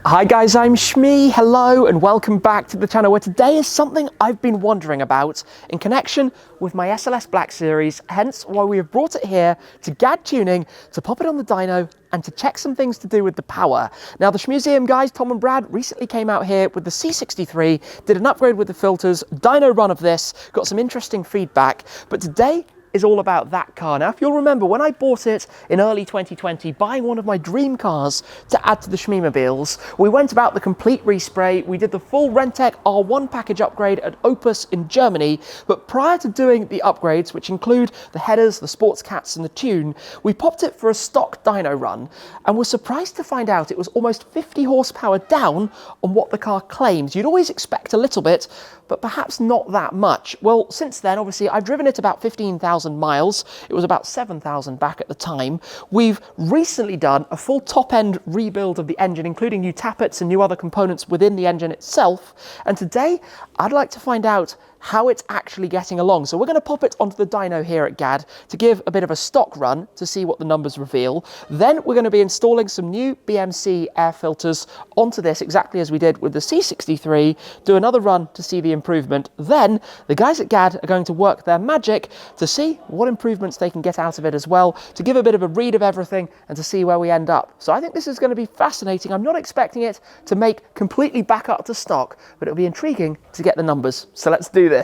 Hi guys, I'm Shmee, hello and welcome back to the channel where today is something I've been wondering about in connection with my SLS Black Series, hence why we have brought it here to GAD Tuning to pop it on the dyno and to check some things to do with the power. Now the Shmuseum guys, Tom and Brad, recently came out here with the C63, did an upgrade with the filters, Dyno Run of this, got some interesting feedback, but today is all about that car. Now, if you'll remember, when I bought it in early 2020, buying one of my dream cars to add to the Shmeemobiles, we went about the complete respray. We did the full RENNtech R1 package upgrade at Opus in Germany, but prior to doing the upgrades, which include the headers, the sports cats and the tune, we popped it for a stock dyno run and were surprised to find out it was almost 50 horsepower down on what the car claims. You'd always expect a little bit, but perhaps not that much. Well, since then, obviously, I've driven it about 15,000 miles. It was about 7,000 back at the time. We've recently done a full top-end rebuild of the engine, including new tappets and new other components within the engine itself. And today, I'd like to find out how it's actually getting along. So we're going to pop it onto the dyno here at GAD to give a bit of a stock run to see what the numbers reveal. Then we're going to be installing some new BMC Air Filters onto this, exactly as we did with the C63, do another run to see the improvement. Then the guys at GAD are going to work their magic to see what improvements they can get out of it as well, to give a bit of a read of everything and to see where we end up. So I think this is going to be fascinating. I'm not expecting it to make completely back up to stock, but it'll be intriguing to get the numbers. So let's do this.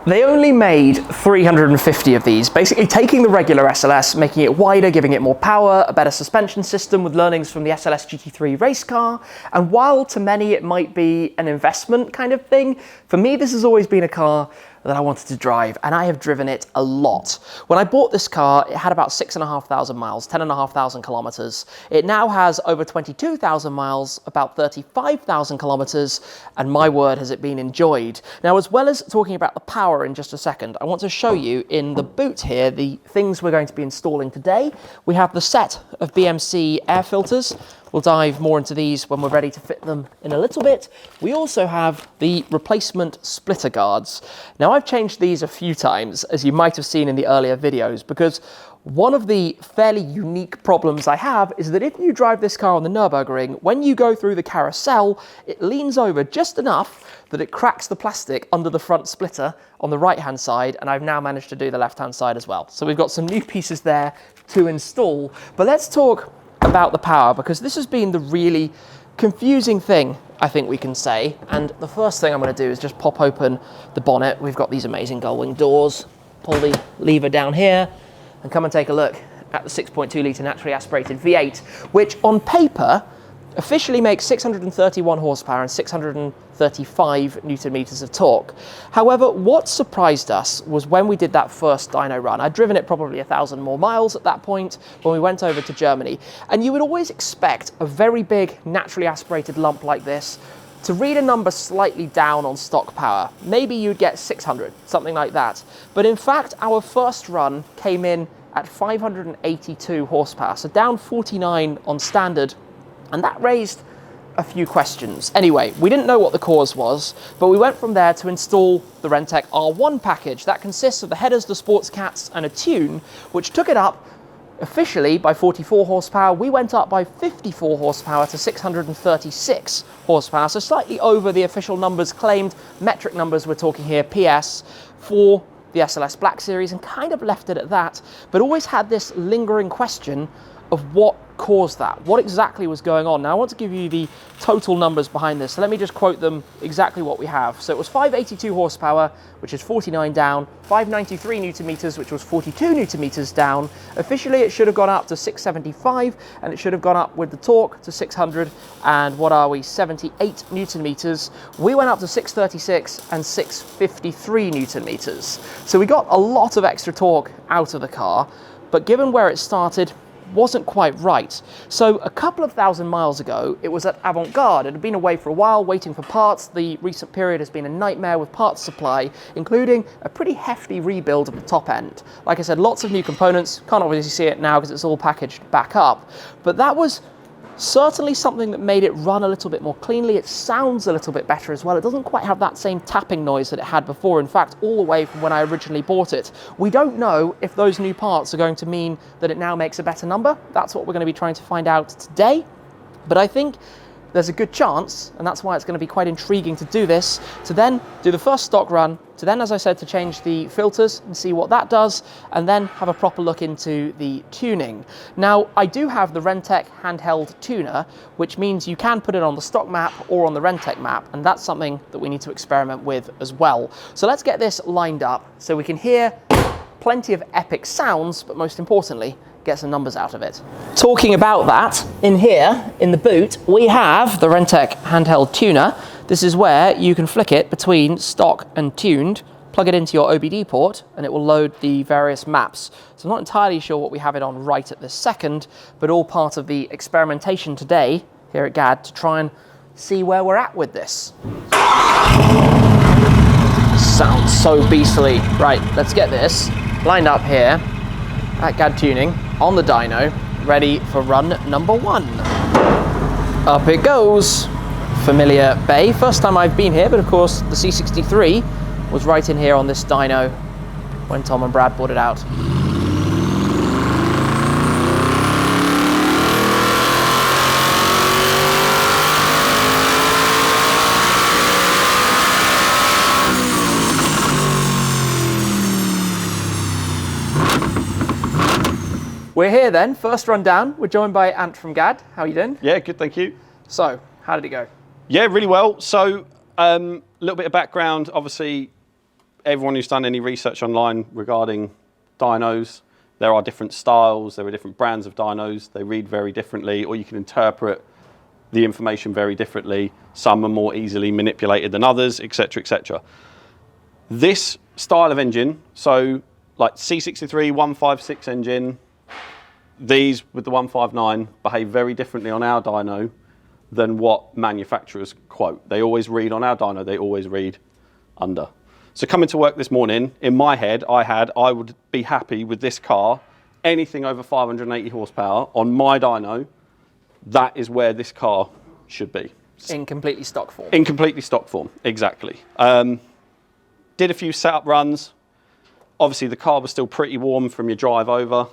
They only made 350 of these, basically taking the regular SLS, making it wider, giving it more power, a better suspension system with learnings from the SLS GT3 race car. And while to many it might be an investment kind of thing, for me this has always been a car that I wanted to drive, and I have driven it a lot. When I bought this car, it had about 6,500 miles, 10,500 kilometers. It now has over 22,000 miles, about 35,000 kilometers, and my word, has it been enjoyed. Now, as well as talking about the power in just a second, I want to show you in the boot here the things we're going to be installing today. We have the set of BMC air filters. We'll dive more into these when we're ready to fit them in a little bit. We also have the replacement splitter guards. Now, I've changed these a few times, as you might have seen in the earlier videos, because one of the fairly unique problems I have is that if you drive this car on the Nürburgring, when you go through the carousel, it leans over just enough that it cracks the plastic under the front splitter on the right-hand side, and I've now managed to do the left-hand side as well. So we've got some new pieces there to install. But let's talk about the power, because this has been the really confusing thing, I think we can say. And the first thing I'm going to do is just pop open the bonnet. We've got these amazing gull-wing doors. Pull the lever down here and come and take a look at the 6.2 litre naturally aspirated V8, which on paper officially makes 631 horsepower and 635 newton meters of torque. However, what surprised us was when we did that first dyno run. I'd driven it probably 1,000 more miles at that point when we went over to Germany. And you would always expect a very big naturally aspirated lump like this to read a number slightly down on stock power. Maybe you'd get 600, something like that. But in fact, our first run came in at 582 horsepower, so down 49 on standard. And that raised a few questions. Anyway, we didn't know what the cause was, but we went from there to install the RENNtech R1 package. That consists of the headers, the sports cats, and a tune, which took it up officially by 44 horsepower. We went up by 54 horsepower to 636 horsepower, so slightly over the official numbers claimed, metric numbers we're talking here, PS, for the SLS Black Series, and kind of left it at that, but always had this lingering question of what caused that, what exactly was going on. Now I want to give you the total numbers behind this, so let me just quote them exactly what we have. So it was 582 horsepower, which is 49 down, 593 newton meters, which was 42 newton meters down. Officially it should have gone up to 675, and it should have gone up with the torque to 600, and what are we, 78 newton meters. We went up to 636 and 653 newton meters. So we got a lot of extra torque out of the car, but given where it started, wasn't quite right. So a couple of thousand miles ago, it was at Avant-Garde. It had been away for a while, waiting for parts. The recent period has been a nightmare with parts supply, including a pretty hefty rebuild of the top end. Like I said, lots of new components. Can't obviously see it now because it's all packaged back up. But that was Certainly something that made it run a little bit more cleanly. It sounds a little bit better as well. It doesn't quite have that same tapping noise that it had before. In fact, all the way from when I originally bought it. We don't know if those new parts are going to mean that it now makes a better number. That's what we're going to be trying to find out today. But I think there's a good chance, and that's why it's going to be quite intriguing to do this, to then do the first stock run, to then, as I said, to change the filters and see what that does, and then have a proper look into the tuning. Now, I do have the RENNtech handheld tuner, which means you can put it on the stock map or on the RENNtech map, and that's something that we need to experiment with as well. So let's get this lined up so we can hear plenty of epic sounds, but most importantly, get some numbers out of it. Talking about that, in here, in the boot, we have the RENNtech handheld tuner. This is where you can flick it between stock and tuned, plug it into your OBD port, and it will load the various maps. So I'm not entirely sure what we have it on right at this second, but all part of the experimentation today here at GAD to try and see where we're at with this. Sounds so beastly. Right, let's get this lined up here at GAD Tuning on the dyno, ready for run number 1. Up it goes. Familiar bay. First time I've been here, but of course the C63 was right in here on this dyno when Tom and Brad brought it out. We're here then, first run down. We're joined by Ant from GAD. How are you doing? Yeah, good, thank you. So, how did it go? Yeah, really well. So, a little bit of background. Obviously, everyone who's done any research online regarding dynos, there are different styles, there are different brands of dynos. They read very differently, or you can interpret the information very differently. Some are more easily manipulated than others, etc., etc. This style of engine, so like C63 156 engine, these with the 159 behave very differently on our dyno than what manufacturers quote. They always read on our dyno, they always read under. So coming to work this morning, in my head, I would be happy with this car, anything over 580 horsepower on my dyno, that is where this car should be. In completely stock form. In completely stock form, exactly. Did a few setup runs. Obviously the car was still pretty warm from your drive over.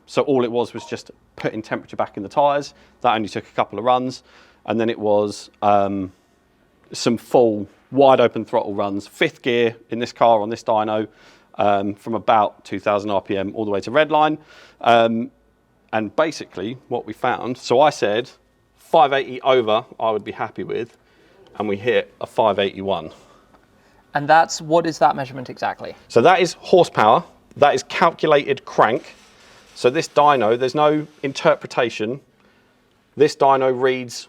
So all it was just putting temperature back in the tyres. That only took a couple of runs. And then it was some full wide open throttle runs, 5th gear in this car on this dyno, from about 2000 RPM all the way to redline. And basically what we found, so I said 580 over I would be happy with, and we hit a 581. And that's, what is that measurement exactly? So that is horsepower, that is calculated crank. So this dyno, there's no interpretation. This dyno reads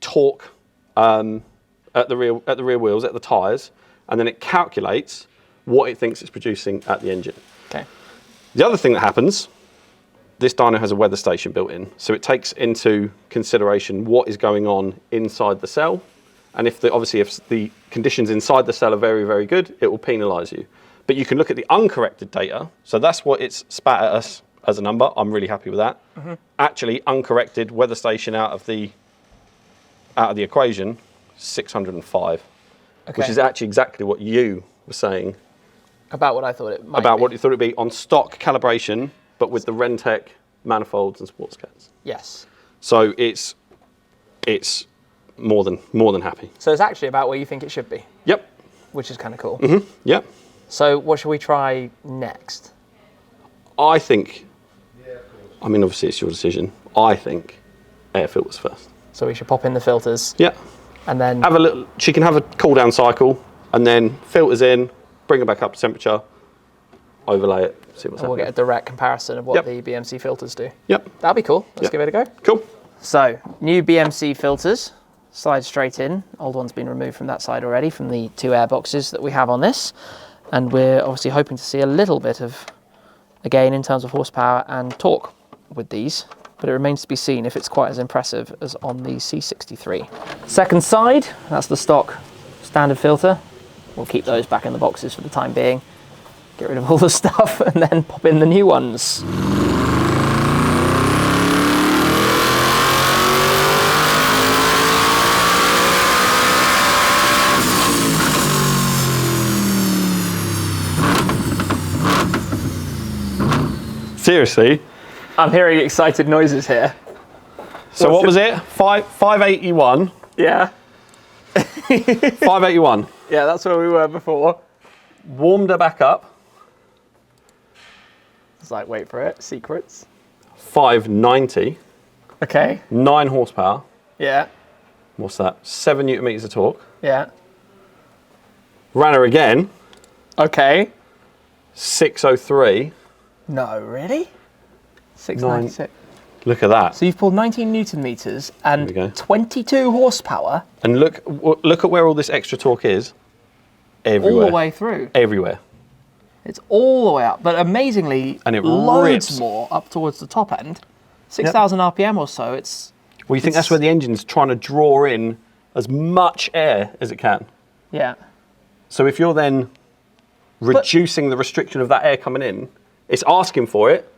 torque at the rear wheels, at the tyres, and then it calculates what it thinks it's producing at the engine. Okay. The other thing that happens, this dyno has a weather station built in, so it takes into consideration what is going on inside the cell, and obviously if the conditions inside the cell are very, very good, it will penalise you. But you can look at the uncorrected data, so that's what it's spat at us as a number. I'm really happy with that. Mm-hmm. Actually, uncorrected weather station out of the equation, 605, okay. Which is actually exactly what you were saying. About what I thought it might About be. what you thought it would be on stock calibration, but with the RENNtech manifolds and sports cats. Yes. So it's more than happy. So it's actually about where you think it should be. Yep. Which is kind of cool. Mm-hmm. Yep. So what should we try next? I think, I mean, obviously it's your decision. I think air filters first. So we should pop in the filters. Yeah. And then she can have a cool down cycle, and then filters in, bring it back up to temperature, overlay it, see what's happening. We'll get a direct comparison of what the BMC filters do. Yep. That'll be cool. Let's give it a go. Cool. So, new BMC filters, slide straight in. Old one's been removed from that side already, from the 2 air boxes that we have on this. And we're obviously hoping to see a little bit of a gain in terms of horsepower and torque with these, but it remains to be seen if it's quite as impressive as on the C63. Second side, that's the stock standard filter. We'll keep those back in the boxes for the time being. Get rid of all the stuff and then pop in the new ones. seriously. I'm hearing excited noises here. So what was it? 581. Yeah. 581. Yeah, that's where we were before. Warmed her back up. It's like, wait for it, secrets. 590. Okay. 9 horsepower. Yeah. What's that? 7 newton meters of torque. Yeah. Ran her again. Okay. 603. No, really? 696. Look at that. So you've pulled 19 newton meters There we go. and 22 horsepower. And look at where all this extra torque is. Everywhere. All the way through. Everywhere. It's all the way up, but amazingly, And it loads rips. more up towards the top end. 6,000 RPM or so. Well, you think that's where the engine's trying to draw in as much air as it can. Yeah. So if you're then reducing the restriction of that air coming in, it's asking for it,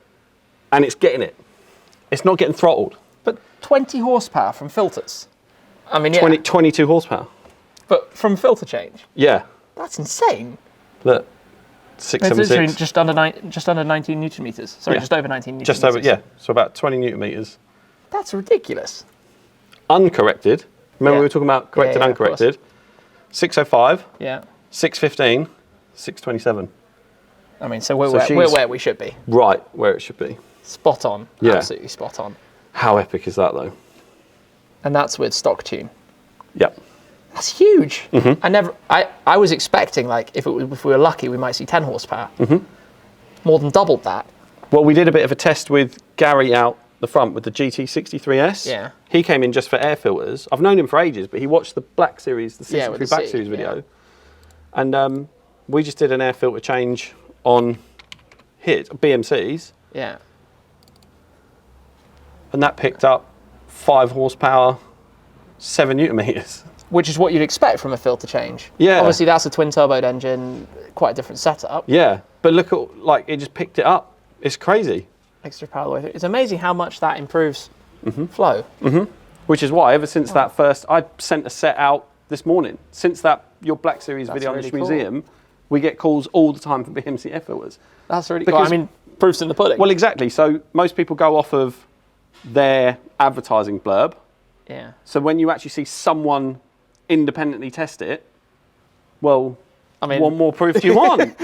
and it's getting it. It's not getting throttled. But 20 horsepower from filters. I mean, yeah. 22 horsepower. But from filter change. Yeah. That's insane. Look. It's 676. literally just under 19 newton meters. Sorry, Yeah. just over 19 newton Just meters. over, yeah. So about 20 newton meters. That's ridiculous. Uncorrected. Remember Yeah. we were talking about corrected, Yeah, of course. uncorrected. 605, Yeah. 615, 627. I mean, so we're So where we should be. Right where it should be. Spot on. Yeah. Absolutely spot on. How epic is that though? And that's with stock tune. Yep. That's huge. Mm-hmm. I was expecting, like, if we were lucky, we might see 10 horsepower. Mm-hmm. More than doubled that. Well, we did a bit of a test with Gary out the front with the GT63S. Yeah. He came in just for air filters. I've known him for ages, but he watched the Black Series, the 63 Yeah, with the Black C, Series video. yeah. And we just did an air filter change on BMCs, Yeah. and that picked up 5 horsepower, 7 newton meters. Which is what you'd expect from a filter change. Yeah. Obviously, that's a twin turboed engine, quite a different setup. Yeah, but look at, like, it just picked it up. It's crazy. Extra power the way through. It's amazing how much that improves flow. Which is why, ever since that first, I sent a set out this morning. Since that, your Black Series That's video on really this cool. museum, we get calls all the time for BMC Air Filters. That's really cool. I Because- mean, proof's in the pudding. Well, exactly. So most people go off of their advertising blurb. yeah. So when you actually see someone independently test it, well, I mean, what more proof do you want?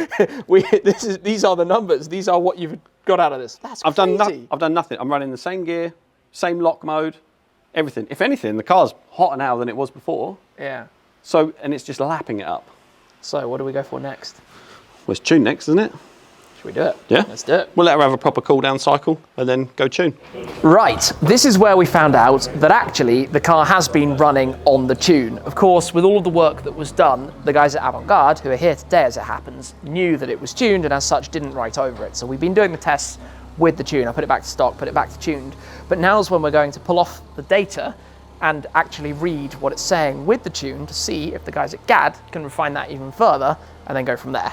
these are the numbers. These are what you've got out of this. That's I've crazy. done nothing. I'm running the same gear, same lock mode, everything. If anything, the car's hotter now than it was before. Yeah. So, and it's just lapping it up. So what do we go for next? Well, it's tune next, isn't it? Should we do it? Yeah. Let's do it. We'll let her have a proper cool down cycle and then go tune. Right, this is where we found out that actually the car has been running on the tune. Of course, with all of the work that was done, the guys at Avant-Garde, who are here today as it happens, knew that it was tuned and as such didn't write over it. So we've been doing the tests with the tune. I put it back to stock, put it back to tuned. But now's when we're going to pull off the data and actually read what it's saying with the tune to see if the guys at GAD can refine that even further and then go from there.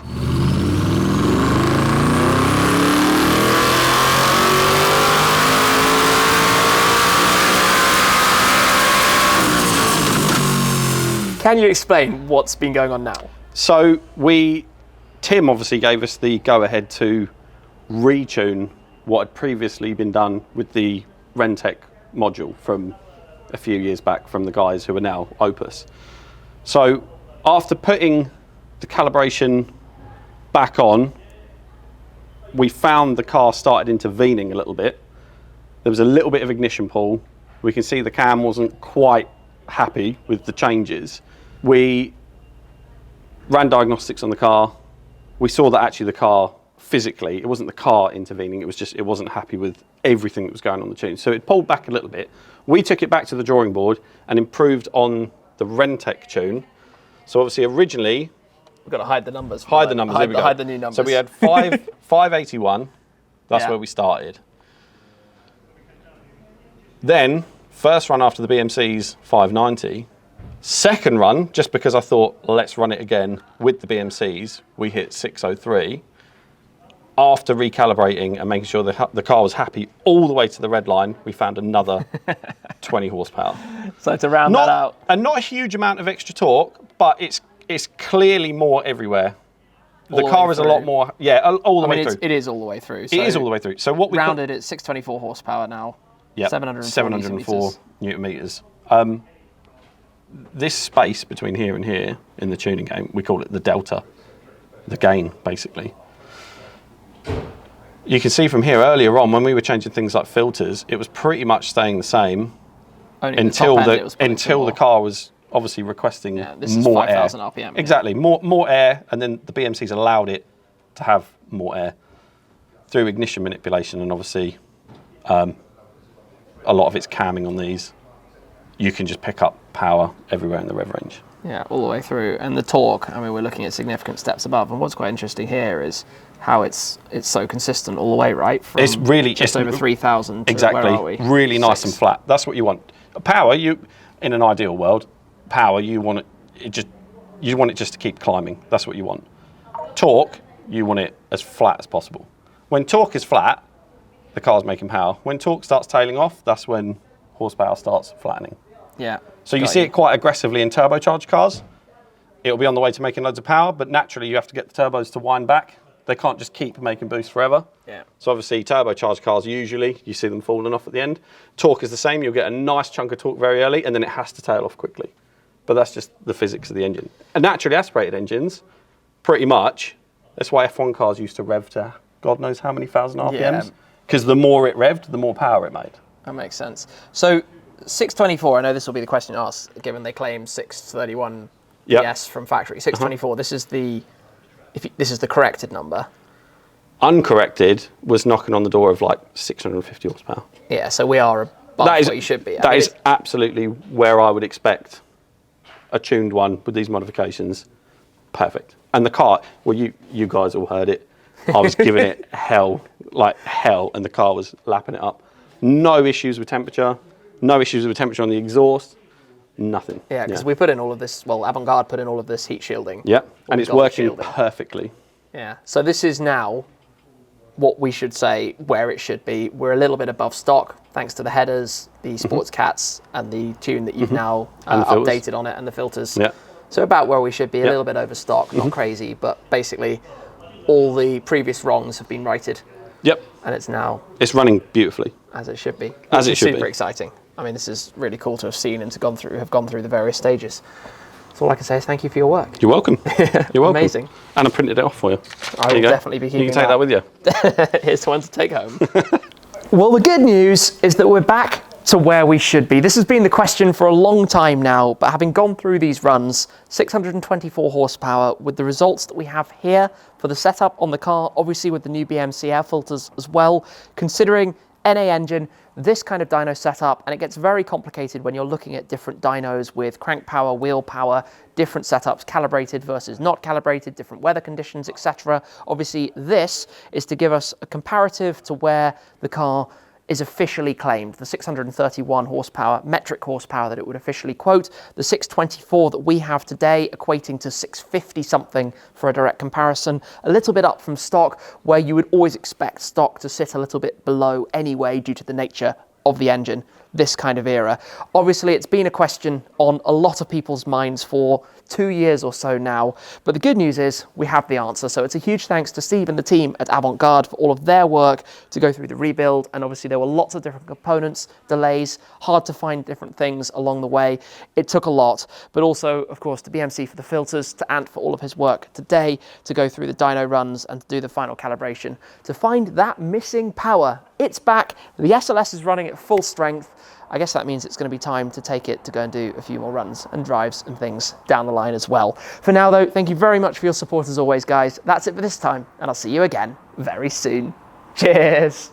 Can you explain what's been going on now? So Tim obviously gave us the go-ahead to retune what had previously been done with the RENNtech module from a few years back from the guys who are now Opus. So after putting the calibration back on, we found the car started intervening a little bit. There was a little bit of ignition pull. We can see the cam wasn't quite happy with the changes. We ran diagnostics on the car. We saw that actually the car physically, it wasn't the car intervening, it was just, it wasn't happy with everything that was going on the tune. So it pulled back a little bit. We took it back to the drawing board and improved on the RENNtech tune. So obviously originally, We've got to hide the numbers. hide the numbers, there we go. Hide the new numbers. So we had 581, that's Yeah. where we started. Then, first run after the BMC's 590. Second run, just because I thought, let's run it again with the BMCs, we hit 603. After recalibrating and making sure the car was happy all the way to the red line, we found another 20 horsepower. So to round that out. And not a huge amount of extra torque, but it's clearly more everywhere The car is a lot more, all the way through. It is all the way through. So it is all the way through. So what we rounded, it's 624 horsepower now. Yeah, 704 newton meters. This space between here and here in the tuning game, we call it the delta, the gain, basically. You can see from here earlier on when we were changing things like filters, it was pretty much staying the same until the car was obviously requesting this is more 5,000 air. RPM. Exactly, more air, and then the BMC's allowed it to have more air through ignition manipulation, and obviously a lot of it's camming on these. You can just pick up power everywhere in the rev range. Yeah, all the way through. And the torque, I mean, we're looking at significant steps above. And what's quite interesting here is how it's so consistent all the way, right? From it's really just over 3,000 to exactly, where are we? really nice and flat. That's what you want. Power, in an ideal world, power, you want it just to keep climbing. That's what you want. Torque, you want it as flat as possible. When torque is flat, the car's making power. When torque starts tailing off, that's when horsepower starts flattening. Yeah. So you see it quite aggressively in turbocharged cars. It'll be on the way to making loads of power, but naturally you have to get the turbos to wind back. They can't just keep making boost forever. Yeah. So obviously turbocharged cars, usually you see them falling off at the end. Torque is the same. You'll get a nice chunk of torque very early, and then it has to tail off quickly. But that's just the physics of the engine. And naturally aspirated engines, pretty much, that's why F1 cars used to rev to God knows how many thousand RPMs. Because the more it revved, the more power it made. That makes sense. So 624, I know this will be the question asked, given they claim 631 PS from factory. 624, this is the corrected number. Uncorrected was knocking on the door of like 650 horsepower. Yeah, so we are above what you should be. That is absolutely where I would expect a tuned one with these modifications. Perfect. And the car, well, you guys all heard it. I was giving it hell, like hell, and the car was lapping it up. No issues with temperature. No issues with temperature on the exhaust. Nothing. Yeah, because we put in all of this, well, Avant-Garde put in all of this heat shielding. Yeah, and it's working perfectly. Yeah, so this is now what we should say where it should be. We're a little bit above stock, thanks to the headers, the sports cats, and the tune that you've now updated on it, and the filters. Yeah. So about where we should be, a little bit over stock, not crazy, but basically all the previous wrongs have been righted. Yep. And it's now... It's running beautifully. As it should be. As it should be. Super exciting. I mean, this is really cool to have seen and to have gone through the various stages. So all I can say is thank you for your work. You're welcome. You're welcome. Amazing. And I printed it off for you. I will definitely be keeping You can take that with you. Here's one to take home. Well, the good news is that we're back to where we should be. This has been the question for a long time now, but having gone through these runs, 624 horsepower with the results that we have here for the setup on the car, obviously with the new BMC air filters as well, considering NA engine, this kind of dyno setup, and it gets very complicated when you're looking at different dynos with crank power, wheel power, different setups, calibrated versus not calibrated, different weather conditions, etc. Obviously, this is to give us a comparative to where the car is officially claimed, the 631 horsepower, metric horsepower that it would officially quote, the 624 that we have today equating to 650 something for a direct comparison, a little bit up from stock where you would always expect stock to sit a little bit below anyway due to the nature of the engine, this kind of era. Obviously, it's been a question on a lot of people's minds for 2 years or so now, but the good news is we have the answer. So it's a huge thanks to Steve and the team at Avant-Garde for all of their work to go through the rebuild, and obviously there were lots of different components, delays, hard to find different things along the way. It took a lot, but also, of course, to BMC for the filters, to Ant for all of his work today, to go through the dyno runs and to do the final calibration, to find that missing power. It's back, the SLS is running at full strength. I guess that means it's going to be time to take it to go and do a few more runs and drives and things down the line as well. For now though, thank you very much for your support as always, guys. That's it for this time, and I'll see you again very soon. Cheers!